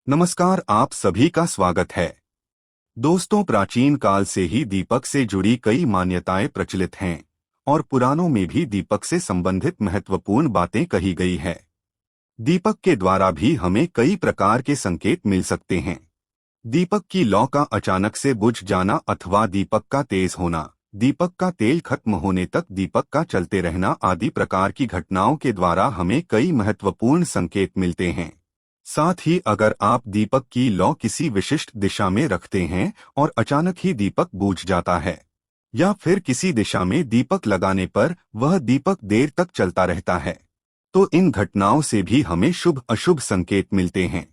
नमस्कार, आप सभी का स्वागत है। दोस्तों, प्राचीन काल से ही दीपक से जुड़ी कई मान्यताएं प्रचलित हैं और पुराणों में भी दीपक से संबंधित महत्वपूर्ण बातें कही गई है। दीपक के द्वारा भी हमें कई प्रकार के संकेत मिल सकते हैं। दीपक की लौ का अचानक से बुझ जाना अथवा दीपक का तेज होना, दीपक का तेल खत्म होने तक दीपक का चलते रहना आदि प्रकार की घटनाओं के द्वारा हमें कई महत्वपूर्ण संकेत मिलते हैं। साथ ही अगर आप दीपक की लौ किसी विशिष्ट दिशा में रखते हैं और अचानक ही दीपक बुझ जाता है, या फिर किसी दिशा में दीपक लगाने पर वह दीपक देर तक चलता रहता है, तो इन घटनाओं से भी हमें शुभ अशुभ संकेत मिलते हैं।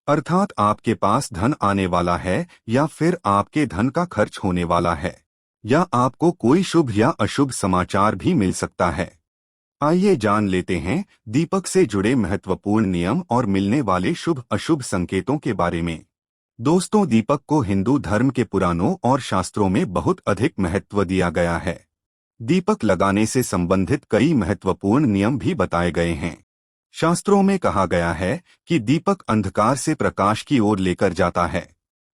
अर्थात आपके पास धन आने वाला है या फिर आपके धन का खर्च होने वाला है, या आपको कोई शुभ या अशुभ समाचार भी मिल सकता है। आइए जान लेते हैं दीपक से जुड़े महत्वपूर्ण नियम और मिलने वाले शुभ अशुभ संकेतों के बारे में। दोस्तों, दीपक को हिंदू धर्म के पुराणों और शास्त्रों में बहुत अधिक महत्व दिया गया है। दीपक लगाने से संबंधित कई महत्वपूर्ण नियम भी बताए गए हैं। शास्त्रों में कहा गया है कि दीपक अंधकार से प्रकाश की ओर लेकर जाता है,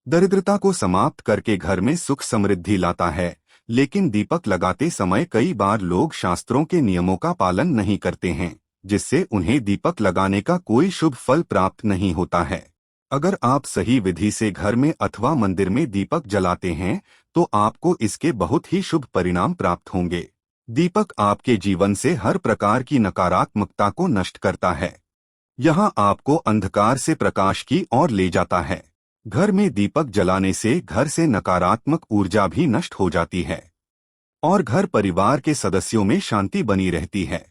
दरिद्रता को समाप्त करके घर में सुख समृद्धि लाता है। लेकिन दीपक लगाते समय कई बार लोग शास्त्रों के नियमों का पालन नहीं करते हैं, जिससे उन्हें दीपक लगाने का कोई शुभ फल प्राप्त नहीं होता है। अगर आप सही विधि से घर में अथवा मंदिर में दीपक जलाते हैं तो आपको इसके बहुत ही शुभ परिणाम प्राप्त होंगे। दीपक आपके जीवन से हर प्रकार की नकारात्मकता को नष्ट करता है। यहाँ आपको अंधकार से प्रकाश की ओर ले जाता है। घर में दीपक जलाने से घर से नकारात्मक ऊर्जा भी नष्ट हो जाती है और घर परिवार के सदस्यों में शांति बनी रहती है।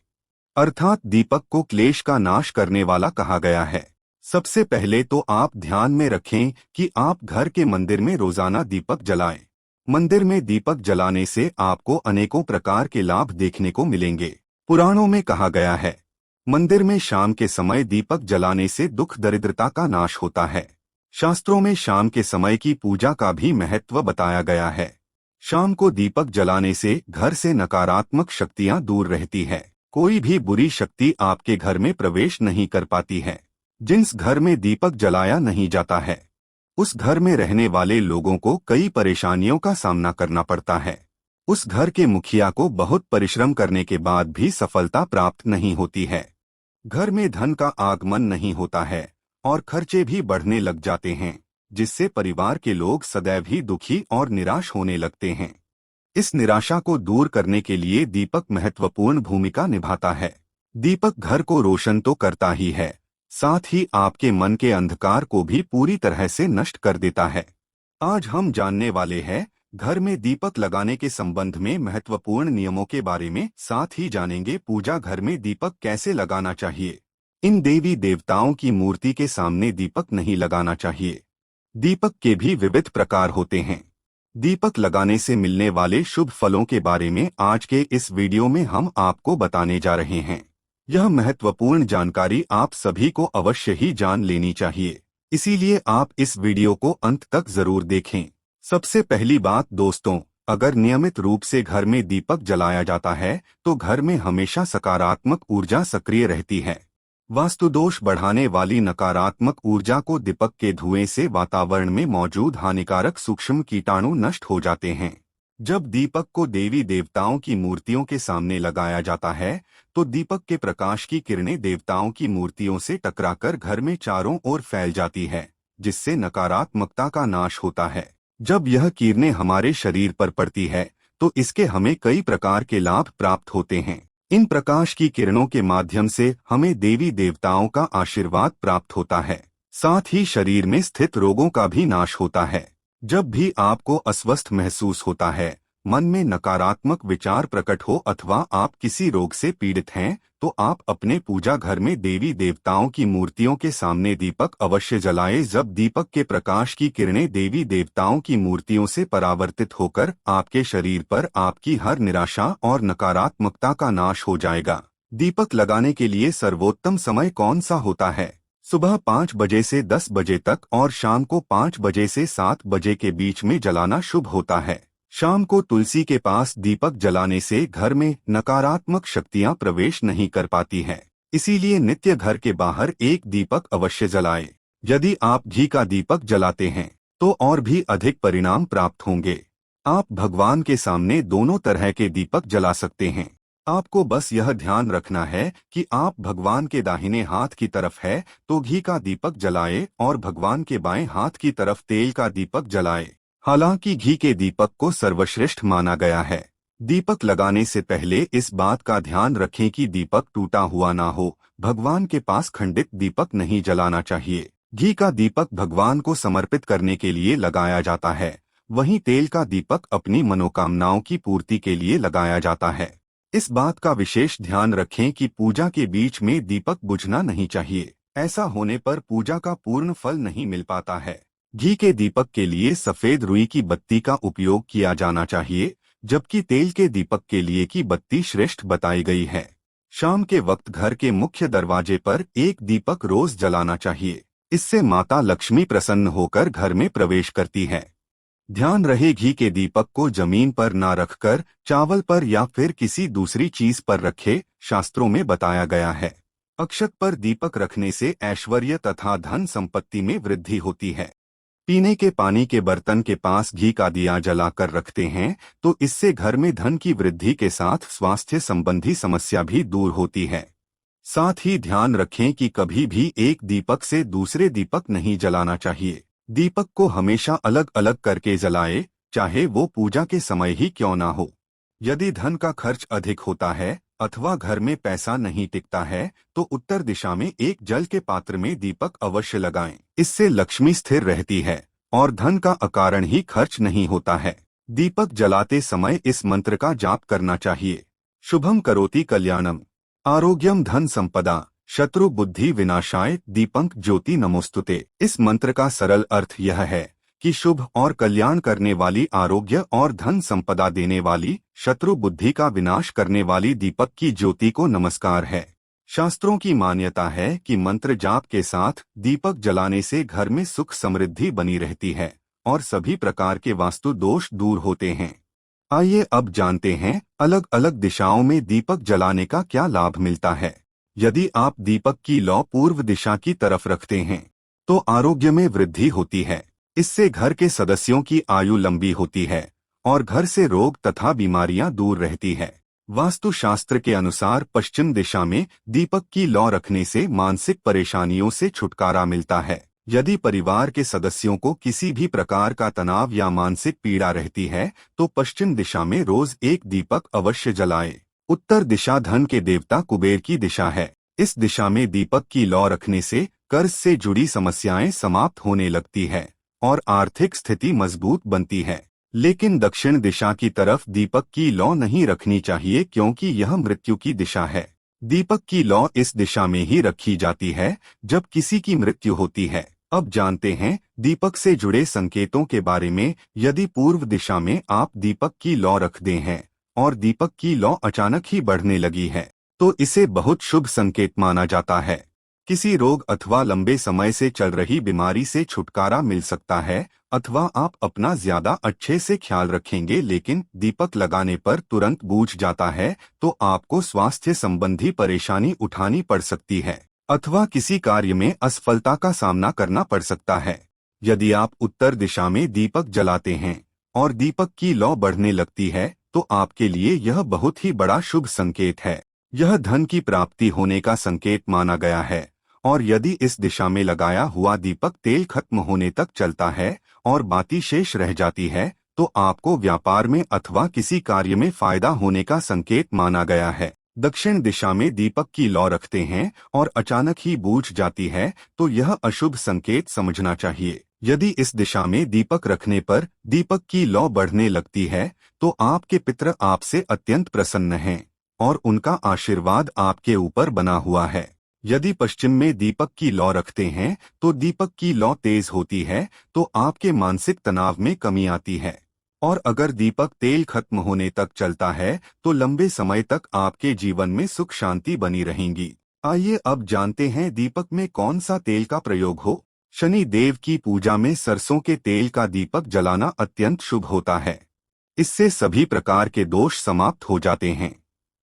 अर्थात दीपक को क्लेश का नाश करने वाला कहा गया है। सबसे पहले तो आप ध्यान में रखें कि आप घर के मंदिर में रोजाना दीपक जलाएं। मंदिर में दीपक जलाने से आपको अनेकों प्रकार के लाभ देखने को मिलेंगे। पुराणों में कहा गया है, मंदिर में शाम के समय दीपक जलाने से दुख दरिद्रता का नाश होता है। शास्त्रों में शाम के समय की पूजा का भी महत्व बताया गया है। शाम को दीपक जलाने से घर से नकारात्मक शक्तियां दूर रहती है। कोई भी बुरी शक्ति आपके घर में प्रवेश नहीं कर पाती है। जिस घर में दीपक जलाया नहीं जाता है, उस घर में रहने वाले लोगों को कई परेशानियों का सामना करना पड़ता है। उस घर के मुखिया को बहुत परिश्रम करने के बाद भी सफलता प्राप्त नहीं होती है। घर में धन का आगमन नहीं होता है और खर्चे भी बढ़ने लग जाते हैं, जिससे परिवार के लोग सदैव ही दुखी और निराश होने लगते हैं। इस निराशा को दूर करने के लिए दीपक महत्वपूर्ण भूमिका निभाता है। दीपक घर को रोशन तो करता ही है, साथ ही आपके मन के अंधकार को भी पूरी तरह से नष्ट कर देता है। आज हम जानने वाले हैं घर में दीपक लगाने के संबंध में महत्वपूर्ण नियमों के बारे में। साथ ही जानेंगे पूजा घर में दीपक कैसे लगाना चाहिए। इन देवी देवताओं की मूर्ति के सामने दीपक नहीं लगाना चाहिए। दीपक के भी विविध प्रकार होते हैं। दीपक लगाने से मिलने वाले शुभ फलों के बारे में आज के इस वीडियो में हम आपको बताने जा रहे हैं। यह महत्वपूर्ण जानकारी आप सभी को अवश्य ही जान लेनी चाहिए, इसीलिए आप इस वीडियो को अंत तक जरूर देखें। सबसे पहली बात दोस्तों, अगर नियमित रूप से घर में दीपक जलाया जाता है तो घर में हमेशा सकारात्मक ऊर्जा सक्रिय रहती है। वास्तुदोष बढ़ाने वाली नकारात्मक ऊर्जा को दीपक के धुएं से वातावरण में मौजूद हानिकारक सूक्ष्म कीटाणु नष्ट हो जाते हैं। जब दीपक को देवी देवताओं की मूर्तियों के सामने लगाया जाता है तो दीपक के प्रकाश की किरणें देवताओं की मूर्तियों से टकराकर घर में चारों ओर फैल जाती है, जिससे नकारात्मकता का नाश होता है। जब यह किरणें हमारे शरीर पर पड़ती है तो इसके हमें कई प्रकार के लाभ प्राप्त होते हैं। इन प्रकाश की किरणों के माध्यम से हमें देवी देवताओं का आशीर्वाद प्राप्त होता है। साथ ही शरीर में स्थित रोगों का भी नाश होता है। जब भी आपको अस्वस्थ महसूस होता है, मन में नकारात्मक विचार प्रकट हो अथवा आप किसी रोग से पीड़ित हैं, तो आप अपने पूजा घर में देवी देवताओं की मूर्तियों के सामने दीपक अवश्य जलाएं। जब दीपक के प्रकाश की किरणें देवी देवताओं की मूर्तियों से परावर्तित होकर आपके शरीर पर आपकी हर निराशा और नकारात्मकता का नाश हो जाएगा। दीपक लगाने के लिए सर्वोत्तम समय कौन सा होता है? सुबह 5 बजे से 10 बजे तक और शाम को 5 बजे से 7 बजे के बीच में जलाना शुभ होता है। शाम को तुलसी के पास दीपक जलाने से घर में नकारात्मक शक्तियां प्रवेश नहीं कर पाती हैं। इसीलिए नित्य घर के बाहर एक दीपक अवश्य जलाएं। यदि आप घी का दीपक जलाते हैं तो और भी अधिक परिणाम प्राप्त होंगे। आप भगवान के सामने दोनों तरह के दीपक जला सकते हैं। आपको बस यह ध्यान रखना है कि आप भगवान के दाहिने हाथ की तरफ है तो घी का दीपक जलाए और भगवान के बाएं हाथ की तरफ तेल का दीपक जलाए। हालांकि घी के दीपक को सर्वश्रेष्ठ माना गया है। दीपक लगाने से पहले इस बात का ध्यान रखें कि दीपक टूटा हुआ ना हो। भगवान के पास खंडित दीपक नहीं जलाना चाहिए। घी का दीपक भगवान को समर्पित करने के लिए लगाया जाता है, वहीं तेल का दीपक अपनी मनोकामनाओं की पूर्ति के लिए लगाया जाता है। इस बात का विशेष ध्यान रखें कि पूजा के बीच में दीपक बुझना नहीं चाहिए। ऐसा होने पर पूजा का पूर्ण फल नहीं मिल पाता है। घी के दीपक के लिए सफेद रुई की बत्ती का उपयोग किया जाना चाहिए, जबकि तेल के दीपक के लिए की बत्ती श्रेष्ठ बताई गई है। शाम के वक्त घर के मुख्य दरवाजे पर एक दीपक रोज जलाना चाहिए। इससे माता लक्ष्मी प्रसन्न होकर घर में प्रवेश करती है। ध्यान रहे घी के दीपक को जमीन पर ना रखकर चावल पर या फिर किसी दूसरी चीज पर रखे, शास्त्रों में बताया गया है। अक्षत पर दीपक रखने से ऐश्वर्य तथा धन संपत्ति में वृद्धि होती है। पीने के पानी के बर्तन के पास घी का दिया जलाकर रखते हैं तो इससे घर में धन की वृद्धि के साथ स्वास्थ्य संबंधी समस्या भी दूर होती है। साथ ही ध्यान रखें कि कभी भी एक दीपक से दूसरे दीपक नहीं जलाना चाहिए। दीपक को हमेशा अलग अलग करके जलाए, चाहे वो पूजा के समय ही क्यों ना हो। यदि धन का खर्च अधिक होता है अथवा घर में पैसा नहीं टिकता है तो उत्तर दिशा में एक जल के पात्र में दीपक अवश्य लगाएं। इससे लक्ष्मी स्थिर रहती है और धन का अकारण ही खर्च नहीं होता है। दीपक जलाते समय इस मंत्र का जाप करना चाहिए। शुभम करोति कल्याणम, आरोग्यम धन संपदा, शत्रु बुद्धि विनाशाय दीपंक ज्योति नमोस्तुते। इस मंत्र का सरल अर्थ यह है कि शुभ और कल्याण करने वाली, आरोग्य और धन संपदा देने वाली, शत्रु बुद्धि का विनाश करने वाली दीपक की ज्योति को नमस्कार है। शास्त्रों की मान्यता है कि मंत्र जाप के साथ दीपक जलाने से घर में सुख समृद्धि बनी रहती है और सभी प्रकार के वास्तु दोष दूर होते हैं। आइए अब जानते हैं अलग अलग दिशाओं में दीपक जलाने का क्या लाभ मिलता है। यदि आप दीपक की लौ पूर्व दिशा की तरफ रखते हैं तो आरोग्य में वृद्धि होती है। इससे घर के सदस्यों की आयु लंबी होती है और घर से रोग तथा बीमारियां दूर रहती है। वास्तु शास्त्र के अनुसार पश्चिम दिशा में दीपक की लौ रखने से मानसिक परेशानियों से छुटकारा मिलता है। यदि परिवार के सदस्यों को किसी भी प्रकार का तनाव या मानसिक पीड़ा रहती है तो पश्चिम दिशा में रोज एक दीपक अवश्य जलाएं। उत्तर दिशा धन के देवता कुबेर की दिशा है। इस दिशा में दीपक की लौ रखने से कर्ज से जुड़ी समस्याएं समाप्त होने लगती है और आर्थिक स्थिति मजबूत बनती है। लेकिन दक्षिण दिशा की तरफ दीपक की लौ नहीं रखनी चाहिए क्योंकि यह मृत्यु की दिशा है। दीपक की लौ इस दिशा में ही रखी जाती है जब किसी की मृत्यु होती है। अब जानते हैं दीपक से जुड़े संकेतों के बारे में। यदि पूर्व दिशा में आप दीपक की लौ रख दें हैं और दीपक की लौ अचानक ही बढ़ने लगी है तो इसे बहुत शुभ संकेत माना जाता है। किसी रोग अथवा लंबे समय से चल रही बीमारी से छुटकारा मिल सकता है अथवा आप अपना ज्यादा अच्छे से ख्याल रखेंगे, लेकिन दीपक लगाने पर तुरंत बूझ जाता है तो आपको स्वास्थ्य संबंधी परेशानी उठानी पड़ सकती है अथवा किसी कार्य में असफलता का सामना करना पड़ सकता है। यदि आप उत्तर दिशा में दीपक जलाते हैं और दीपक की लौ बढ़ने लगती है तो आपके लिए यह बहुत ही बड़ा शुभ संकेत है। यह धन की प्राप्ति होने का संकेत माना गया है और यदि इस दिशा में लगाया हुआ दीपक तेल खत्म होने तक चलता है और बाती शेष रह जाती है तो आपको व्यापार में अथवा किसी कार्य में फायदा होने का संकेत माना गया है। दक्षिण दिशा में दीपक की लौ रखते हैं और अचानक ही बूझ जाती है तो यह अशुभ संकेत समझना चाहिए। यदि इस दिशा में दीपक रखने पर दीपक की लौ बढ़ने लगती है तो आपके पितर आपसे अत्यंत प्रसन्न हैं और उनका आशीर्वाद आपके ऊपर बना हुआ है। यदि पश्चिम में दीपक की लौ रखते हैं तो दीपक की लौ तेज होती है तो आपके मानसिक तनाव में कमी आती है और अगर दीपक तेल खत्म होने तक चलता है तो लंबे समय तक आपके जीवन में सुख शांति बनी रहेंगी। आइए अब जानते हैं दीपक में कौन सा तेल का प्रयोग हो। शनि देव की पूजा में सरसों के तेल का दीपक जलाना अत्यंत शुभ होता है। इससे सभी प्रकार के दोष समाप्त हो जाते हैं।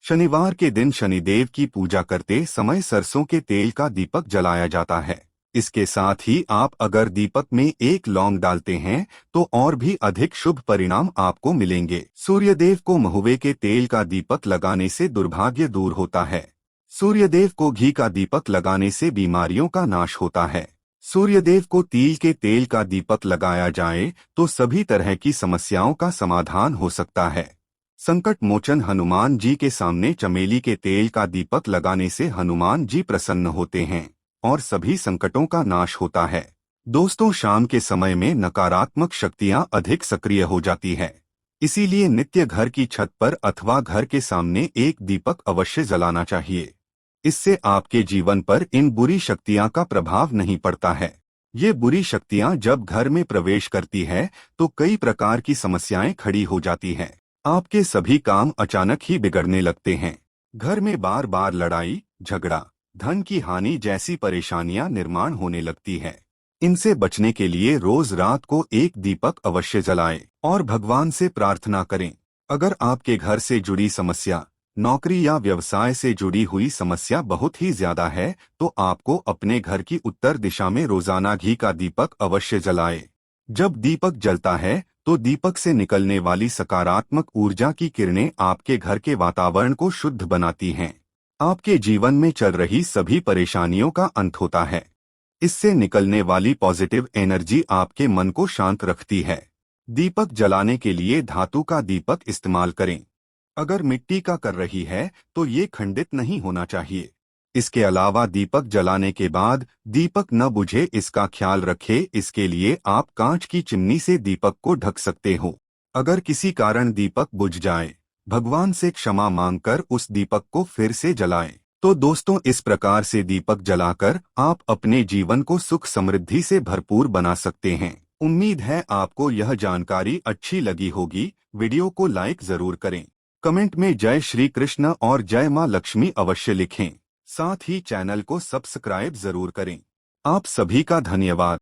शनिवार के दिन शनिदेव की पूजा करते समय सरसों के तेल का दीपक जलाया जाता है। इसके साथ ही आप अगर दीपक में एक लौंग डालते हैं तो और भी अधिक शुभ परिणाम आपको मिलेंगे। सूर्यदेव को महुए के तेल का दीपक लगाने से दुर्भाग्य दूर होता है। सूर्यदेव को घी का दीपक लगाने से बीमारियों का नाश होता है। सूर्यदेव को तिल के तेल का दीपक लगाया जाए तो सभी तरह की समस्याओं का समाधान हो सकता है। संकट मोचन हनुमान जी के सामने चमेली के तेल का दीपक लगाने से हनुमान जी प्रसन्न होते हैं और सभी संकटों का नाश होता है। दोस्तों, शाम के समय में नकारात्मक शक्तियां अधिक सक्रिय हो जाती है, इसीलिए नित्य घर की छत पर अथवा घर के सामने एक दीपक अवश्य जलाना चाहिए। इससे आपके जीवन पर इन बुरी शक्तियां का प्रभाव नहीं पड़ता है। ये बुरी शक्तियां जब घर में प्रवेश करती है तो कई प्रकार की समस्याएं खड़ी हो जाती हैं। आपके सभी काम अचानक ही बिगड़ने लगते हैं। घर में बार बार लड़ाई झगड़ा, धन की हानि जैसी परेशानियां निर्माण होने लगती है। इनसे बचने के लिए रोज रात को एक दीपक अवश्य जलाएं और भगवान से प्रार्थना करें। अगर आपके घर से जुड़ी समस्या, नौकरी या व्यवसाय से जुड़ी हुई समस्या बहुत ही ज्यादा है तो आपको अपने घर की उत्तर दिशा में रोजाना घी का दीपक अवश्य जलाएं। जब दीपक जलता है तो दीपक से निकलने वाली सकारात्मक ऊर्जा की किरणें आपके घर के वातावरण को शुद्ध बनाती हैं। आपके जीवन में चल रही सभी परेशानियों का अंत होता है। इससे निकलने वाली पॉजिटिव एनर्जी आपके मन को शांत रखती है। दीपक जलाने के लिए धातु का दीपक इस्तेमाल करें। अगर मिट्टी का कर रही है तो ये खंडित नहीं होना चाहिए। इसके अलावा दीपक जलाने के बाद दीपक न बुझे इसका ख्याल रखें। इसके लिए आप कांच की चिमनी से दीपक को ढक सकते हो। अगर किसी कारण दीपक बुझ जाए, भगवान से क्षमा मांगकर उस दीपक को फिर से जलाएं। तो दोस्तों, इस प्रकार से दीपक जलाकर आप अपने जीवन को सुख समृद्धि से भरपूर बना सकते हैं। उम्मीद है आपको यह जानकारी अच्छी लगी होगी। वीडियो को लाइक जरूर करें। कमेंट में जय श्री कृष्ण और जय मां लक्ष्मी अवश्य लिखें। साथ ही चैनल को सब्सक्राइब जरूर करें। आप सभी का धन्यवाद।